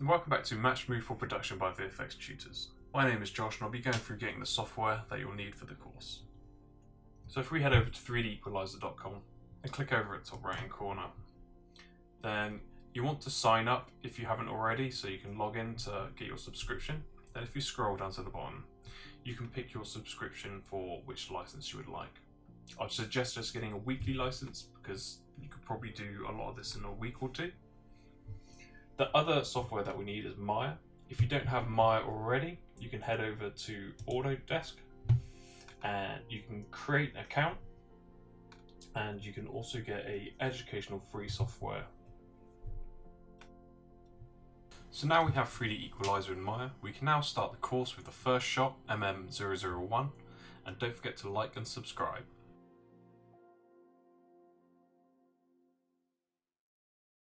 and welcome back to Matchmove For Production by VFX Tutors. My name is Josh and I'll be going through getting the software that you'll need for the course. So if we head over to 3DEqualizer.com and click over at the top right hand corner, then you want to sign up if you haven't already, so you can log in to get your subscription. Then if you scroll down to the bottom, you can pick your subscription for which license you would like. I'd suggest just getting a weekly license because you could probably do a lot of this in a week or two. The other software that we need is Maya. If you don't have Maya already, you can head over to Autodesk and you can create an account, and you can also get a educational free software. So now we have 3DEqualizer in Maya, we can now start the course with the first shot, MM001, and don't forget to like and subscribe.